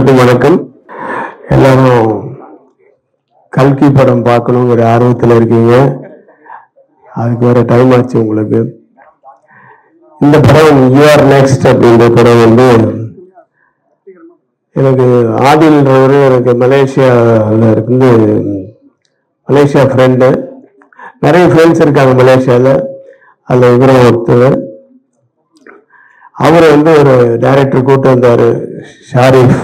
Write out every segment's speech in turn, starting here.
எல்லாருக்கும் வணக்கம். எல்லாரும் கல்கி படம் பார்க்கணுங்கிற ஆர்வத்தில் இருக்கீங்க. அதுக்கு வேற டைம் ஆச்சு உங்களுக்கு. இந்த படம் யூஆர் நெக்ஸ்ட் அப்படின்ற படம் வந்து எனக்கு ஆதில்ன்றவர் எனக்கு மலேசியாவில் இருந்து மலேசியா ஃப்ரெண்டு, நிறைய ஃப்ரெண்ட்ஸ் இருக்காங்க மலேசியாவில். அதில் இவரும் ஒருத்தர். அவர் வந்து ஒரு டைரக்டர் கூட்டு வந்தார், ஷரீஃப்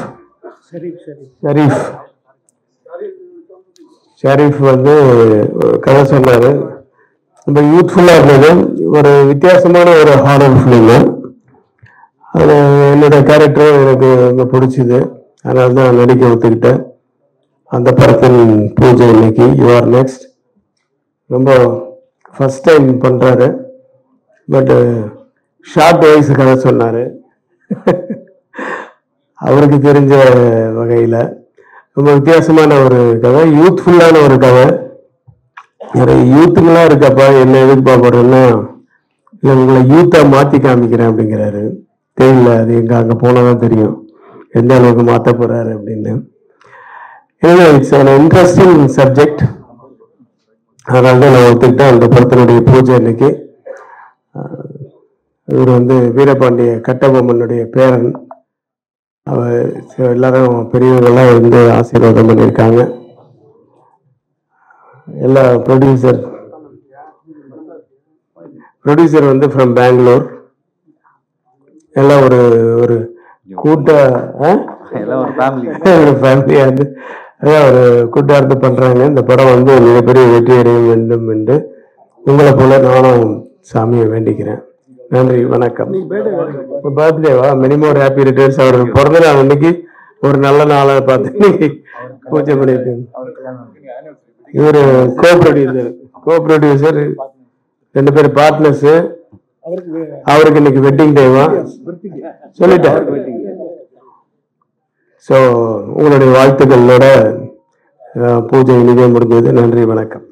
வந்து கதை சொன்னார். ரொம்ப யூத்ஃபுல்லாக இருந்தது. ஒரு வித்தியாசமான ஒரு ஹாரர் ஃபிலிமு. அது என்னோட கேரக்டரும் எனக்கு ரொம்ப பிடிச்சிது. அதனால தான் நான் நடிக்க ஒத்துக்கிட்டேன். அந்த படத்தின் பூஜை இன்னைக்கு யூஆர் நெக்ஸ்ட். ரொம்ப ஃபஸ்ட் டைம் பண்ணுறாரு. பட்டு ஷார்ட் வைஸ் கதை சொன்னார். அவருக்கு தெரிஞ்ச வகையில் ரொம்ப வித்தியாசமான ஒரு கதை, யூத்ஃபுல்லான ஒரு கதை. நிறைய யூத்துங்களாம் இருக்கப்பா, என்ன எதிர்பார்க்குறேன்னா இல்லை உங்களை யூத்தாக மாற்றி காமிக்கிறேன் அப்படிங்கிறாரு. தெரியல, அது எங்கே அங்கே போனால் தான் தெரியும் எந்த அளவுக்கு மாற்ற போகிறாரு அப்படின்னு. ஏன்னா இட்ஸ் an இன்ட்ரெஸ்டிங் சப்ஜெக்ட். அதனால தான் நான் ஒத்துக்கிட்டேன். அந்த படத்தினுடைய பூஜை இன்னைக்கு. இவர் வந்து வீரபாண்டிய கட்டபொம்மனுடைய பேரன். அவர் எல்லாரும் பெரியவங்கெல்லாம் இருந்து ஆசீர்வாதம் பண்ணியிருக்காங்க. எல்லா ப்ரொடியூசர் வந்து ஃப்ரம் பெங்களூர். எல்லாம் ஒரு ஒரு கூட்ட ஃபேமிலியாக இருந்து ஒரு கூட்டாக இருந்து பண்ணுறாங்க. இந்த படம் வந்து மிகப்பெரிய வெற்றி அடைய வேண்டும் என்று உங்களை போல நானும் சாமியை வேண்டிக்கிறேன். நன்றி, வணக்கம். பர்த்டேவா? Many more happy returns. அவர் பிறந்த நாள் அன்னைக்கு ஒரு நல்ல நாளை பார்த்து இன்னைக்கு பூஜை பண்ணியிருக்கேன். இவர் கோ ப்ரொடியூசர் 2 பேர் பார்ட்னர்ஸ். அவருக்கு இன்னைக்கு வெட்டிங் டேவா சொல்லிட்டேன். ஸோ உங்களுடைய வாழ்த்துக்களோட பூஜை இனிதே முடிஞ்சது. நன்றி, வணக்கம்.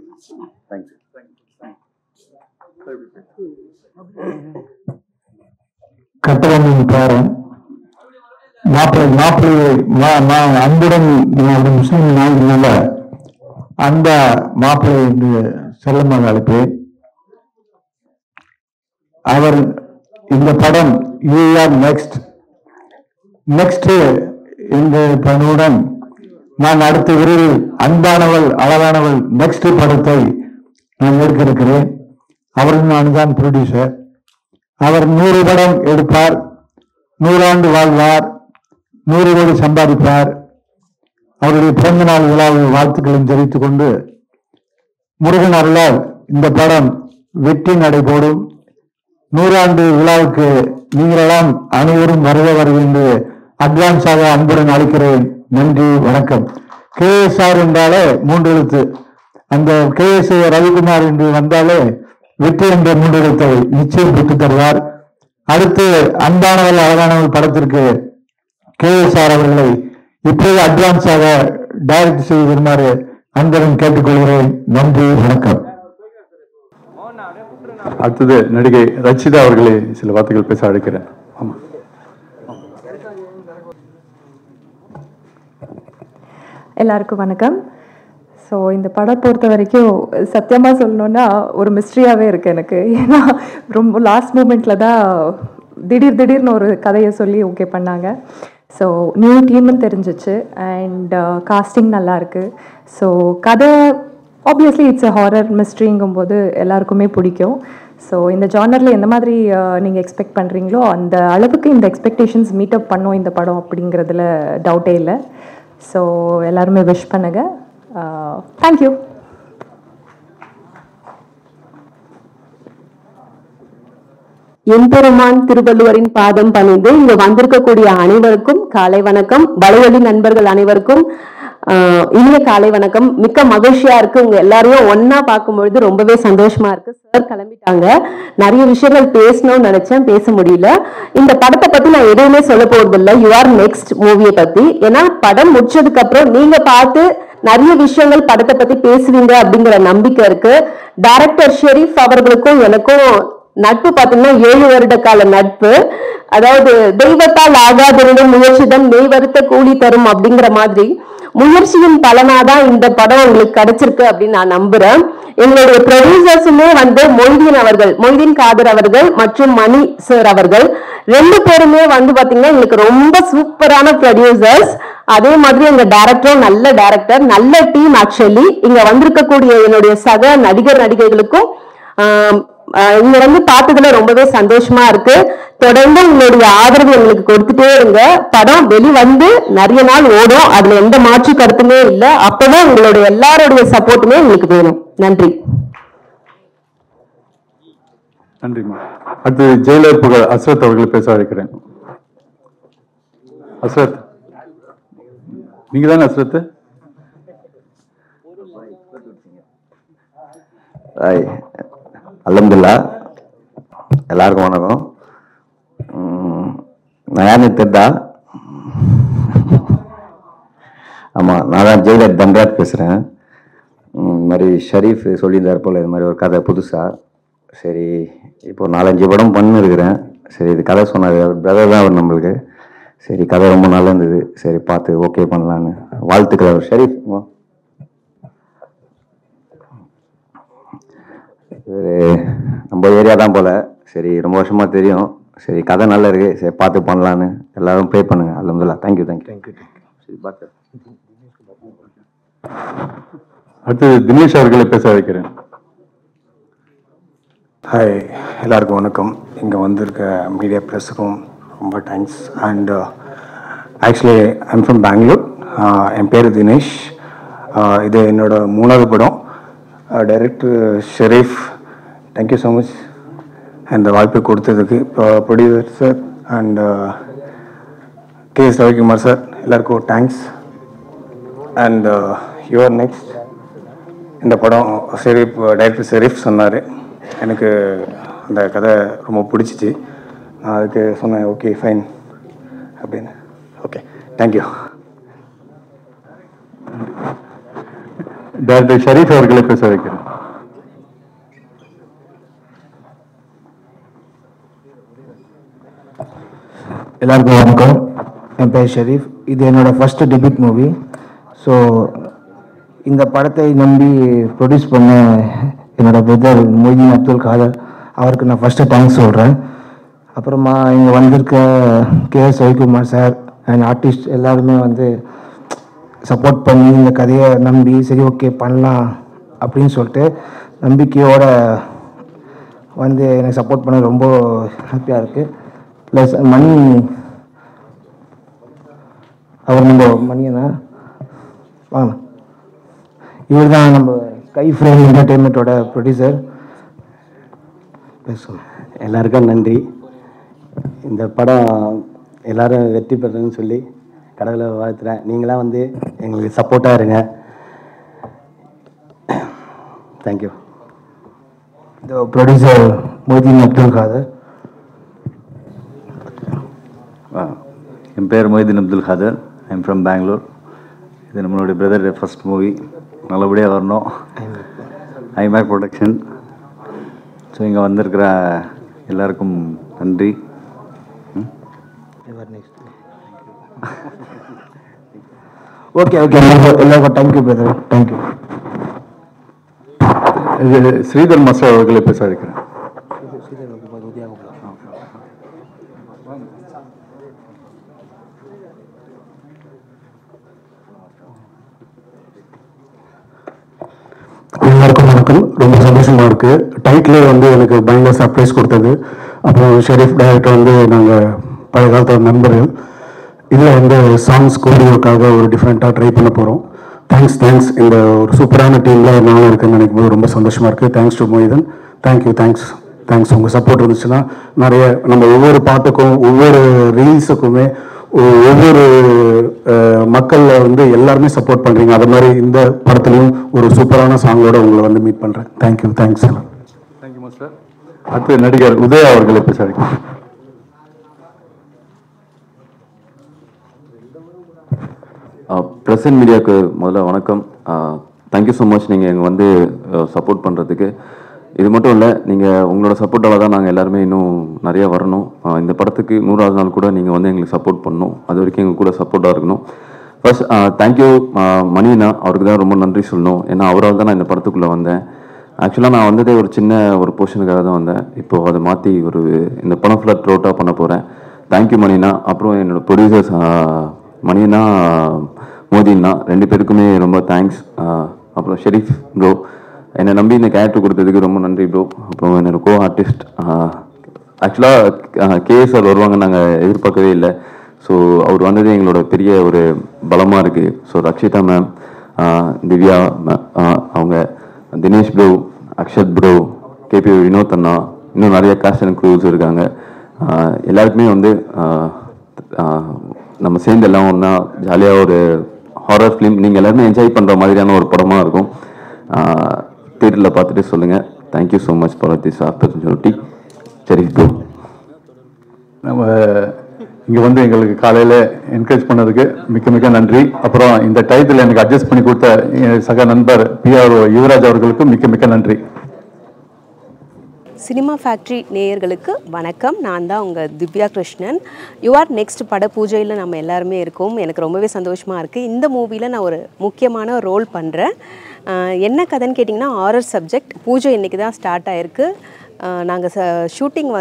கட்டபொம்மன் பேரன் மாப்பிள்ளையை அன்புடன் முஸ்லிம் நாயினால அந்த மாப்பிள்ளை என்று செல்லமாக அழைப்பேன். அவர் இந்த படம் யூஆர் நெக்ஸ்ட் இந்த பணியுடன் நான் அடுத்த விரைவில் அன்பானவள் அழகானவள் நெக்ஸ்ட் படத்தை நான் எடுக்க இருக்கிறேன். அவரும் நான் தான் ப்ரொடியூசர். அவர் 100 படம் எடுப்பார், 100 ஆண்டு வாழ்வார், 100 கோடி சம்பாதிப்பார். அவருடைய பிறந்த நாள் விழாவில் வாழ்த்துக்களையும் தெரிவித்துக் கொண்டு முருகன் அருளால் இந்த படம் வெற்றி நடைபோடும். 100 ஆண்டு விழாவுக்கு நீங்களெல்லாம் அனைவரும் வருக என்று அட்வான்ஸாக அன்புடன் அழைக்கிறேன். நன்றி, வணக்கம். KSR என்றாலே 3 எழுத்து. அந்த KS ரவிக்குமார் என்று வந்தாலே வெற்றி என்ற 3 எழுத்தை நிச்சயம் பெற்று தருவார். அடுத்து அன்பானவள் அழகானவள் படத்திற்கு KSR அவர்களை இப்போது அட்வான்ஸாக டைரக்ட் செய்து வருமாறு அன்புடன் கேட்டுக்கொள்கிறேன். நன்றி, வணக்கம். அடுத்தது நடிகை ரச்சிதா அவர்களை சில வார்த்தைகள் பேச அழைக்கிறேன். ஆமா, எல்லாருக்கும் வணக்கம். ஸோ இந்த படம் பொறுத்த வரைக்கும் சத்தியமாக சொல்லணுன்னா ஒரு மிஸ்ட்ரியாகவே இருக்குது எனக்கு. ஏன்னா ரொம்ப லாஸ்ட் மூமெண்ட்டில் தான் திடீர்னு ஒரு கதையை சொல்லி ஓகே பண்ணாங்க. ஸோ நியூ டீம்னு தெரிஞ்சிச்சு. அண்ட் காஸ்டிங் நல்லாயிருக்கு. ஸோ கதை ஆப்வியஸ்லி இட்ஸ் அ ஹாரர் மிஸ்ட்ரிங்கும் போது எல்லாருக்குமே பிடிக்கும். ஸோ இந்த ஜானரில் எந்த மாதிரி நீங்கள் எக்ஸ்பெக்ட் பண்ணுறீங்களோ அந்த அளவுக்கு இந்த எக்ஸ்பெக்டேஷன்ஸ் மீட் அப் பண்ணோம் இந்த படம் அப்படிங்கிறதுல டவுட்டே இல்லை. ஸோ எல்லாருமே விஷ் பண்ணுங்க. தேங்க்யூ. எம்பெருமான் திருவள்ளுவரின் பாதம் பணிந்து இங்க வந்திருக்கக்கூடிய அனைவருக்கும் காலை வணக்கம். வலைவழி நண்பர்கள் அனைவருக்கும் இனிய காலை வணக்கம். மிக்க மகிழ்ச்சியா இருக்கு உங்க எல்லாரையும் ஒன்னா பார்க்கும்பொழுது. ரொம்பவே சந்தோஷமா இருக்கு. சார் கிளம்பிட்டாங்க. நிறைய விஷயங்கள் பேசணும்னு நினைச்சேன், பேச முடியல. இந்த படத்தை பத்தி நான் எதுவுமே சொல்ல போறது இல்லை, யூஆர் நெக்ஸ்ட் மூவியை பத்தி. ஏன்னா படம் முடிச்சதுக்கு அப்புறம் நீங்க பார்த்து நிறைய விஷயங்கள் படத்தை பத்தி பேசுவீங்க அப்படிங்கிற நம்பிக்கை இருக்கு. டைரக்டர் ஷெரீப் அவர்களுக்கும் எனக்கும் நட்பு பாத்தீங்கன்னா 7 வருட கால நட்பு. அதாவது தெய்வத்தால் ஆகாதனிடம் முயற்சிதான் மெய் வருத்த கூலி தரும் அப்படிங்கிற மாதிரி முயற்சியின் பலனாதான் இந்த படம் உங்களுக்கு கிடைச்சிருக்கு அப்படின்னு நான் நம்புறேன். எங்களுடைய ப்ரொடியூசர்ஸுமே வந்து மொய்தீன் காதர் அவர்கள் மற்றும் மணி சார் அவர்கள் 2 பேருமே வந்து பாத்தீங்கன்னா எங்களுக்கு ரொம்ப சூப்பரான ப்ரொடியூசர்ஸ். அதே மாதிரி எங்க டைரக்டரும் நல்ல டைரக்டர், நல்ல டீம். ஆக்சுவலி இங்க வந்திருக்கக்கூடிய என்னுடைய சக நடிகர்களுக்கும் இங்க வந்து பார்த்ததுல ரொம்பவே சந்தோஷமா இருக்கு. தொடர்ந்து உங்களுடைய ஆதரவு எங்களுக்கு கொடுத்துட்டே இருங்க. படம் வெளிவந்து நிறைய நாள் ஓடும், அதுல எந்த மாற்று கருத்துமே இல்லை. அப்பதான் உங்களுடைய எல்லாருடைய சப்போர்ட்டுமே எங்களுக்கு வேணும். நன்றி. நன்றிம்மா. அடுத்து ஜெயிலர் புகழ் அஸ்ரத் அவர்களை பேச அழைக்கிறேன். அஸ்ரத், நீங்க தானே அஸ்ரத்? அல்ஹம்துலில்லாஹ். எல்லாருக்கும் வணக்கம். நான் யாருன்னு தெரிதா? ஆமாம், நான் தான் ஜெயிலர் தம்ராஜ் பேசுகிறேன். இந்த மாதிரி ஷரீஃப் சொல்லியிருந்தார் போல் இது மாதிரி ஒரு கதை புதுசாக. சரி, இப்போ 4-5 படம் பண்ணிருக்கிறேன். சரி, இது கதை சொன்னார், பிரதர் தான் அவர் நம்மளுக்கு. சரி, கதை ரொம்ப நல்லா இருந்தது. சரி, பார்த்து ஓகே பண்ணலான்னு வாழ்த்துக்கள். அவர் ஷரீஃப் நம்ம ஏரியா தான் போல். சரி, ரொம்ப வருஷமாக தெரியும். சரி, கதை நல்லா இருக்கு. சரி, பார்த்து பண்ணலான்னு எல்லாரும் ப்ரே பண்ணுங்க. அல்ஹம்துலில்லாஹ். தேங்க்யூ. சரி, பார்த்து. அடுத்து தினேஷ் அவர்களை பேச அழைக்கிறேன். ஹாய், எல்லாருக்கும் வணக்கம். இங்கே வந்திருக்க மீடியா ப்ரெஸ்ஸுக்கும் ரொம்ப thanks. And actually I'm from Bengaluru. என் பேர் தினேஷ். இது என்னோட 3வது படம். Director Sherif, thank you so much இந்த வாய்ப்பு கொடுத்ததுக்கு. Producer sir and KS. Ravikumar sir, எல்லாருக்கும் தேங்க்ஸ். And your next. இந்த படம் ஷெரீஃப், டைரக்டர் ஷெரீஃப் சொன்னார். எனக்கு அந்த கதை ரொம்ப பிடிச்சிச்சு. நான் அதுக்கு சொன்னேன் ஓகே ஃபைன் அப்படின்னு. Okay, thank you. டைரக்டர் ஷரீஃப் அவர்களை பேச வைக்கிறேன். எல்லாருக்கும் வணக்கம். என் பேர் ஷெரீஃப். இது என்னோட ஃபர்ஸ்ட் டெபியூட் மூவி. ஸோ இந்த படத்தை நம்பி ப்ரொடியூஸ் பண்ண என்னோட பிரதர் மொய்தீன் அப்துல் காதர் அவருக்கு நான் ஃபஸ்ட்டு தேங்க்ஸ் சொல்கிறேன். அப்புறமா இங்கே வந்திருக்க KS. Ravikumar sir and artist எல்லாருமே வந்து சப்போர்ட் பண்ணி இந்த கதையை நம்பி சரி ஓகே பண்ணலாம் அப்படின்னு சொல்லிட்டு நம்பிக்கையோடு வந்து எனக்கு சப்போர்ட் பண்ண ரொம்ப ஹாப்பியாக இருக்குது. ப்ளஸ் மணி அவர் நம்ம மணியண்ணா வாங்க, இவர் தான் நம்ம கை ஃப்ரேம் என்டர்டெயின்மெண்ட்டோட ப்ரொடியூசர். பேசுவோம். எல்லாருக்கும் நன்றி. இந்த படம் எல்லாரும் வெற்றி பெறணும்னு சொல்லி கடவுளை வாழ்த்துறேன். நீங்களாம் வந்து எங்களுக்கு சப்போர்ட்டாக இருங்க. தேங்க்யூ. இந்த ப்ரொடியூசர் மொய்தீன் அப்துல் காதர். என் பேர் மொய்தீன் அப்துல் காதர். I'm from Bengaluru. இது நம்மளுடைய பிரதர் ஃபர்ஸ்ட் மூவி. நல்லபடியாக வரணும். IMac production. ஸோ இங்கே வந்திருக்கிற எல்லாருக்கும் நன்றி. ஓகே ஓகே, எல்லாருக்கும் thank you brother, thank you. Sridhar master அவர்களை பேச அழைக்கிறேன். எல்லாருக்கும் வணக்கம். ரொம்ப சந்தோஷமாக இருக்குது. டைட்டிலே வந்து எனக்கு பயங்கர சர்ப்ரைஸ் கொடுத்தது. அப்புறம் ஷெரீஃப் டைரக்டர் வந்து நாங்கள் பழைய காலத்தில் நண்பர்கள். இதில் வந்து சாங்ஸ் கோரியோக்காக ஒரு டிஃப்ரெண்ட்டாக ட்ரை பண்ண போகிறோம். தேங்க்ஸ். இந்த ஒரு சூப்பரான டீமில் நானும் இருக்குன்னு நினைக்கும் போது ரொம்ப சந்தோஷமாக இருக்குது. Thanks to Moideen. தேங்க்ஸ். உங்கள் சப்போர்ட் இருந்துச்சுன்னா நிறைய நம்ம ஒவ்வொரு பாட்டுக்கும் ஒவ்வொரு ரீல்ஸுக்குமே ஒவ்வொரு மக்கள் வந்து எல்லாருமே சப்போர்ட் பண்ணுறீங்க. அது மாதிரி இந்த படத்துலையும் ஒரு சூப்பரான சாங்கோட உங்களை வந்து மீட் பண்ணுறேன். தேங்க்ஸ் எல்லாம். Thank you master. அடுத்து நடிகர் உதயா அவர்களை பேச அழைக்கிறேன். ப்ரெசன்ட் மீடியாவுக்கு முதல்ல வணக்கம். தேங்க்யூ ஸோ மச் நீங்கள் எங்கள் வந்து சப்போர்ட் பண்ணுறதுக்கு. இது மட்டும் இல்லை, நீங்கள் உங்களோட சப்போர்ட்டால் தான் நாங்கள் எல்லாருமே இன்னும் நிறையா வரணும். இந்த படத்துக்கு 100வது நாள் கூட நீங்கள் வந்து எங்களுக்கு சப்போர்ட் பண்ணணும். அது வரைக்கும் எங்கள் கூட சப்போர்ட்டாக இருக்கணும். ஃபர்ஸ்ட் தேங்க்யூ மணினா, அவருக்கு தான் ரொம்ப நன்றி சொல்லணும். ஏன்னா அவரால் தான் நான் இந்த படத்துக்குள்ளே வந்தேன். ஆக்சுவலாக நான் வந்ததே ஒரு சின்ன ஒரு போர்ஷனுக்காக தான் வந்தேன். இப்போது அதை மாற்றி இந்த படம் ஃபுல்லாக த்ரோட்டாக பண்ண போகிறேன். தேங்க்யூ மணினா. அப்புறம் என்னோடய ப்ரொடியூசர்ஸ் மணினா, மோதினா, 2 பேருக்குமே ரொம்ப தேங்க்ஸ். அப்புறம் ஷெரீஃப் ப்ரோ, என்னை நம்பி இந்த கேரக்டர் கொடுத்ததுக்கு ரொம்ப நன்றி ப்ரோ. அப்புறம் என்னோட கோ ஆர்டிஸ்ட் ஆக்சுவலாக கேஎஸ் சார் வருவாங்க நாங்கள் எதிர்பார்க்கவே இல்லை. ஸோ அவர் வந்தது எங்களோட பெரிய ஒரு பலமாக இருக்குது. ஸோ ரக்ஷிதா மேம், திவ்யா அவங்க, தினேஷ் ப்ரோ, அக்ஷத் ப்ரோ, கேபி வினோத் அண்ணா, இன்னும் நிறைய காஸ்ட் அண்ட் க்ரூஸ் இருக்காங்க. எல்லாருக்குமே நம்ம சேர்ந்து எல்லாம் ஒன்றா ஜாலியாக ஒரு ஹாரர் ஃபிலிம் நீங்கள் எல்லாருமே என்ஜாய் பண்ணுற மாதிரியான ஒரு படமாக இருக்கும். தியேட்டரில் பார்த்துட்டு சொல்லுங்கள். Thank you so much for this opportunity. சரி ப்ரோ, நம்ம இங்கே எங்களுக்கு காலையில் என்கரேஜ் பண்ணதுக்கு மிக்க மிக்க நன்றி. அப்புறம் இந்த டைட்டில் எனக்கு அட்ஜஸ்ட் பண்ணி கொடுத்த என் சக நண்பர் PR யுவராஜ் அவர்களுக்கு மிக்க மிக்க நன்றி. சினிமா ஃபேக்ட்ரி நேயர்களுக்கு வணக்கம். நான் தான் உங்கள் திவ்யா கிருஷ்ணன். யுஆர் நெக்ஸ்ட் பட பூஜையில் நம்ம எல்லாருமே இருக்கோம். எனக்கு ரொம்பவே சந்தோஷமாக இருக்குது. இந்த மூவியில் நான் ஒரு முக்கியமான ரோல் பண்ணுறேன். என்ன கதைன்னு கேட்டிங்கன்னா, ஹாரர் சப்ஜெக்ட். பூஜை இன்றைக்கி தான் ஸ்டார்ட் ஆகிருக்கு. நாங்கள் ஷூட்டிங்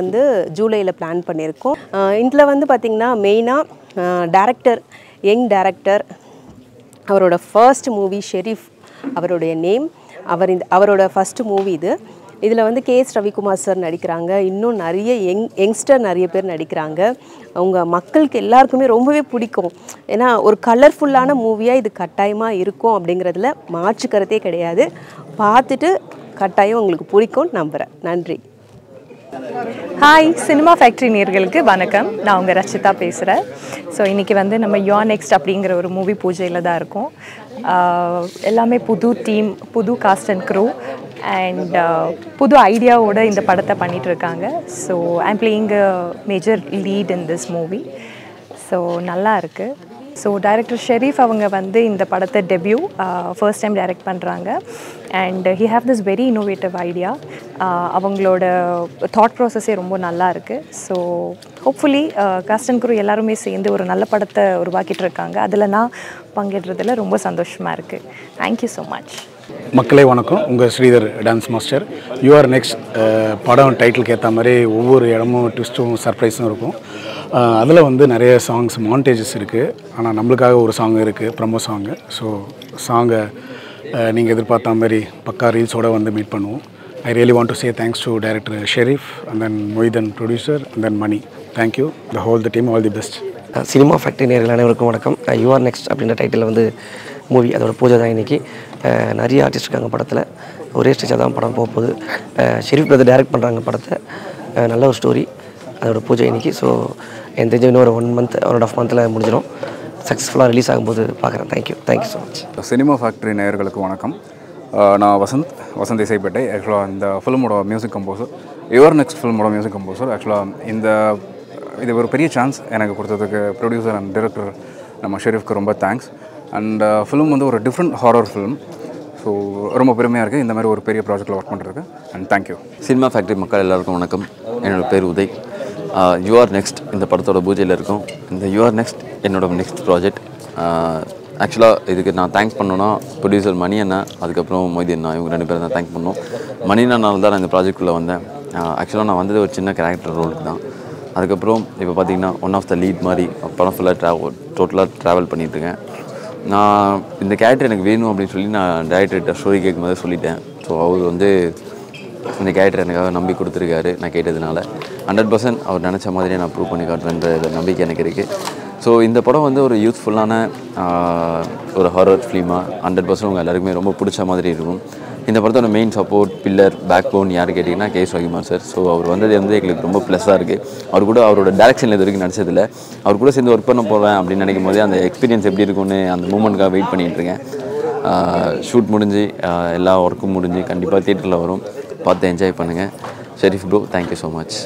ஜூலையில் பிளான் பண்ணியிருக்கோம். இதில் பார்த்திங்கன்னா மெயினாக டைரக்டர், யங் டைரக்டர், அவரோட ஃபர்ஸ்ட் மூவி ஷெரீஃப் அவருடைய நேம். அவரோட ஃபர்ஸ்ட் மூவி இது. இதில் KS ரவிக்குமார் சார் நடிக்கிறாங்க. இன்னும் நிறைய யங்ஸ்டர் நிறைய பேர் நடிக்கிறாங்க. அவங்க மக்களுக்கு எல்லாருக்குமே ரொம்பவே பிடிக்கும். ஏன்னா ஒரு கலர்ஃபுல்லான மூவியாக இது கட்டாயமாக இருக்கும் அப்படிங்கிறதுல மாற்று கருத்தே கிடையாது. பார்த்துட்டு கட்டாயம் உங்களுக்கு பிடிக்கும்னு நம்புகிறேன். நன்றி. ஹாய், சினிமா ஃபேக்ட்ரி நேயர்களுக்கு வணக்கம். நான் உங்கள் ரச்சிதா பேசுகிறேன். ஸோ இன்றைக்கி நம்ம யுஆர் நெக்ஸ்ட் அப்படிங்கிற ஒரு மூவி பூஜையில் தான் இருக்கோம். எல்லாமே புது டீம், புது காஸ்ட் அண்ட் க்ரூ அண்ட் புது ஐடியாவோட இந்த படத்தை பண்ணிகிட்ருக்காங்க. So I'm playing a major lead in this movie. So நல்லா இருக்குது. ஸோ டைரக்டர் ஷெரீஃப் அவங்க இந்த படத்தை டெபியூ ஃபர்ஸ்ட் டைம் டைரக்ட் பண்ணுறாங்க. And he have this very innovative idea. அவங்களோட தாட் ப்ராசஸே ரொம்ப நல்லா இருக்குது. So hopefully cast and crew எல்லாருமே சேர்ந்து ஒரு நல்ல படத்தை உருவாக்கிட்டு இருக்காங்க. அதில் நான் பங்கேற்றதில் ரொம்ப சந்தோஷமாக இருக்குது. Thank you so much. மக்களே வணக்கம். உங்கள் Sridhar dance master. Your next படம் டைட்டிலுக்கு ஏற்ற மாதிரி ஒவ்வொரு இடமும் ட்விஸ்ட்டும் சர்ப்ரைஸும் இருக்கும். அதில் நிறைய சாங்ஸ் மாண்டேஜஸ் இருக்குது. ஆனால் நம்மளுக்காக ஒரு சாங் இருக்குது, ப்ரமோ சாங்கு. ஸோ சாங்கை நீங்கள் எதிர்பார்த்த மாதிரி பக்கா ரீல்ஸோடு மீட் பண்ணுவோம். I really want to say thanks to director Sherif and then Moideen producer and then Mani. Thank you the team, all the best. Cinema factory நேயர்கள் அனைவருக்கும் வணக்கம். யுஆர் நெக்ஸ்ட் அப்படின்ற டைட்டில் மூவி, அதோட பூஜை தான் இன்றைக்கி. நிறைய ஆர்டிஸ்ட் இருக்காங்க படத்தில். ஒரே ஸ்டேஜாக தான் படம் போக போகுது. ஷெரீஃப் பிரதர் டைரக்ட் பண்ணுறாங்க படத்தை. நல்ல ஒரு ஸ்டோரி, அதோட பூஜை இன்றைக்கி. ஸோ எனக்கு தெரிஞ்ச இன்னும் ஒரு 1.5 மந்தில் முடிஞ்சிடும். சக்ஸஸ்ஃபுல்லாக ரிலீஸ் ஆகும்போது பார்க்குறேன். Thank you so much. Cinema factory நேயர்களுக்கு வணக்கம். நான் வசந்த் இசைப்பேட்டை. ஆக்சுவலாக இந்த ஃபிலிமோட மியூசிக் கம்போசர், யுவர் நெக்ஸ்ட் ஃபிலிமோட மியூசிக் கம்போசர். ஆக்சுவலாக இது ஒரு பெரிய சான்ஸ் எனக்கு கொடுத்ததுக்கு ப்ரொடியூசர் அண்ட் டைரக்டர் நம்ம ஷெரீஃப்க்கு ரொம்ப தேங்க்ஸ். அண்ட் ஃபிலிம் ஒரு டிஃப்ரெண்ட் ஹாரர் ஃபிலிம். ஸோ ரொம்ப பெருமையாக இருக்குது இந்த மாதிரி ஒரு பெரிய ப்ராஜெக்டில் ஒர்க் பண்ணுறதுக்கு. And thank you. சினிமா ஃபேக்ட்ரி மக்கள் எல்லாருக்கும் வணக்கம். என்னோடய பேர் உதய். யுஆர் நெக்ஸ்ட் இந்த படத்தோட பூஜையில் இருக்கும். இந்த யுஆர் நெக்ஸ்ட் என்னோட நெக்ஸ்ட் ப்ராஜெக்ட். ஆக்சுவலாக இதுக்கு நான் தேங்க்ஸ் பண்ணோன்னா ப்ரொடியூசர் மணி அண்ணா, அதுக்கப்புறம் மொய்தி அண்ணா, இவங்க 2 பேரும் தான் தேங்க் பண்ணோம். மணி அண்ணானால தான் நான் இந்த ப்ராஜெக்டுக்குள்ளே வந்தேன். ஆக்சுவலாக நான் வந்தது ஒரு சின்ன கேரக்டர் ரோலுக்கு தான். அதுக்கப்புறம் இப்போ பார்த்தீங்கன்னா ஒன் ஆஃப் த லீட் மாதிரி படம் ஃபுல்லாக டோட்டலாக ட்ராவல் பண்ணிகிட்ருக்கேன். நான் இந்த கேரக்டர் எனக்கு வேணும் அப்படின்னு சொல்லி நான் டைரக்டர்கிட்ட ஸ்டோரி கேட்கும்போது சொல்லிட்டேன். ஸோ அவர் இந்த கேரக்டர் எனக்காக நம்பி கொடுத்துருக்காரு. நான் கேட்டதுனால 100% அவர் நினச்ச மாதிரியே நான் ப்ரூவ் பண்ணி காட்டுறேன்ற நம்பிக்கை எனக்கு இருக்குது. ஸோ இந்த படம் ஒரு யூத்ஃபுல்லான ஒரு ஹாரர் ஃபிலிமாக 100% உங்கள் எல்லாருக்குமே ரொம்ப பிடிச்ச மாதிரி இருக்கும். இந்த படத்தோட main support, pillar, backbone யார் கேட்டிங்கன்னா KS ரவிக்குமார் சார். ஸோ அவர் வந்தது எங்களுக்கு ரொம்ப ப்ளஸ்ஸாக இருக்குது. அவர் கூட அவரோட டேரக்ஷனில் இது வரைக்கும் நடிச்சதில்லை. அவர் கூட சேர்ந்து ஒர்க் பண்ண போகிறேன் அப்படின்னு நினைக்கும் போதே அந்த எக்ஸ்பீரியன்ஸ் எப்படி இருக்குன்னு அந்த மூமெண்ட்காக வெயிட் பண்ணிகிட்ருக்கேன். ஷூட் முடிஞ்சு எல்லா ஒர்க்கும் முடிஞ்சு கண்டிப்பாக தியேட்டரில் வரும். பார்த்து என்ஜாய் பண்ணுங்கள். Sherif bro, thank you so much.